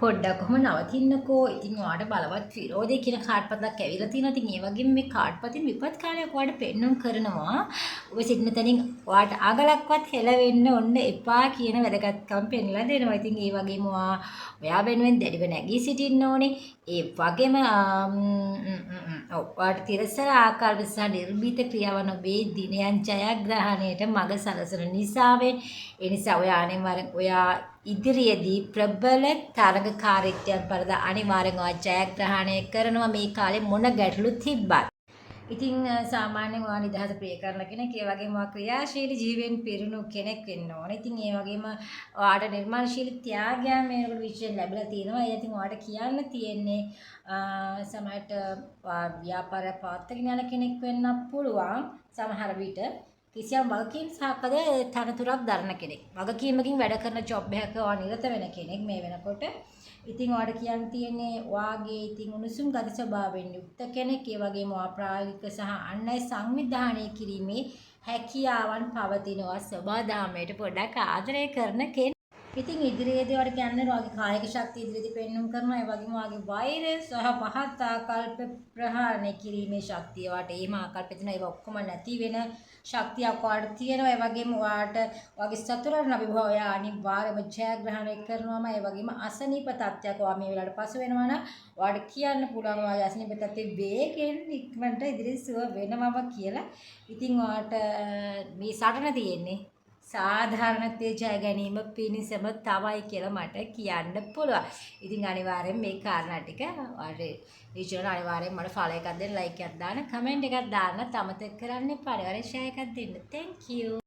පොඩ්ඩක් කොහොම නවතින්නකෝ. ඉතින් ඔයාට බලවත් විරෝධය කියන කාඩ් පතක් ඇවිල්ලා තියෙනවා. ඉතින් ඒ වගේම මේ කාඩ් පතින් විපත් කාලයක් ඔයාට පෙන්නුම් කරනවා. ඔබ සිටින තැනින් ඔයාට අගලක්වත් හෙලවෙන්න ඔන්න එපා කියන වැදගත්කම් පෙන්ලා දෙනවා. ඉතින් ඒ වගේම ඔයා වෙනුවෙන් දැඩිව නැගී සිටින්න ඕනේ. ඒ වගේම ඔයාට තිරසර ආකාර සහ නිර්භීත ක්‍රියාවන් ඔබේ දිනයන් ජයග්‍රහණයට මඟ සලසන නිසාවෙන් ඒ නිසා ඔයා අනිවාර්යෙන් ඔයා ඉදිරියේදී ප්‍රබල තරගකාරීත්වයන් පරදා අනිවාර්යෙන් ඔයා ජයග්‍රහණය කරනවා මේ කාලේ මොන ගැටලු තිබ්බත්. ඉතින් සාමාන්‍යයෙන් ඔයා නිදහස ප්‍රිය කරන කෙනෙක්, ඒ වගේම ඔයා ක්‍රියාශීලී ජීවයෙන් පිරුණු කෙනෙක් වෙන්න ඕනේ. ඉතින් ඒ වගේම ඔයාට නිර්මාණශීලී ත්‍යාගයන් මේකට විශේෂයෙන් ලැබිලා තියෙනවා. ඒ ඉතින් ඔයාට කියන්න තියෙන්නේ සමහරට ව්‍යාපාරය පවත්වාගෙන යන කෙනෙක් වෙන්න පුළුවන්. සමහර විට කිසියම් වගකීම් සහකද තනතුරක් දරන කෙනෙක්. වගකීමකින් වැඩ කරන ජොබ් එකක ඔයා නිරත වෙන කෙනෙක් මේ වෙනකොට. ඉතින් ඔයාට කියන්න තියෙන්නේ ඔයාගේ ඉතින් උණුසුම් ගති ස්වභාවයෙන් යුක්ත කෙනෙක්. ඒ වගේම ඔයා ප්‍රායෝගික සහ අන් අය සංවිධානය කිරීමේ හැකියාවන් පවතිනවා. ස්වභාවධර්මයට පොඩ්ඩක් ආදරය කරන කෙනෙක්. ඉතින් ඉදිරියේදී ඔයාලට කියන්නේ ඔයාගේ කායික ශක්තිය ඉදිරියේදී පෙන්වුම් කරනවා. ඒ වගේම ඔයාගේ වෛරය සහ පහත් ආකල්ප ප්‍රහාණය කිරීමේ ශක්තිය ඔයාට එහෙම ආකල්ප තියෙන ඒවා ඔක්කොම නැති වෙන ශක්තියක් ඔයාට තියෙනවා. ඒ වගේම ඔයාට ඔයාගේ සතුරන් අභිභවය අනිවාර්යයෙන්ම ජයග්‍රහණය කරනවාම ඒ වගේම අසනීප තත්ත්වයක් ඔයා මේ වෙලාවට පසු වෙනවා නම් ඔයාට කියන්න පුළුවන් ඔයාගේ අසනීප තත්ත්වේ වේගෙන් ඉක්මනට ඉදිරියට සුව වෙනවම කියලා. ඉතින් ඔයාට මේ සටන තියෙන්නේ සාධාරණත්වයේ ජය ගැනීම පිණිසම තමයි කියලා මට කියන්න පුළුවන්. ඉතින් අනිවාර්යෙන් මේ කාරණා ටික ඔයාලට අනිවාර්යෙන් මට ෆලෝ එකක් දෙන්න, ලයික් එකක් දාන්න, කමෙන්ට් එකක් දාන්න අමතක කරන්න එපා. අනිවාර්යෙන් ෂෙයා එකක් දෙන්න. Thank you.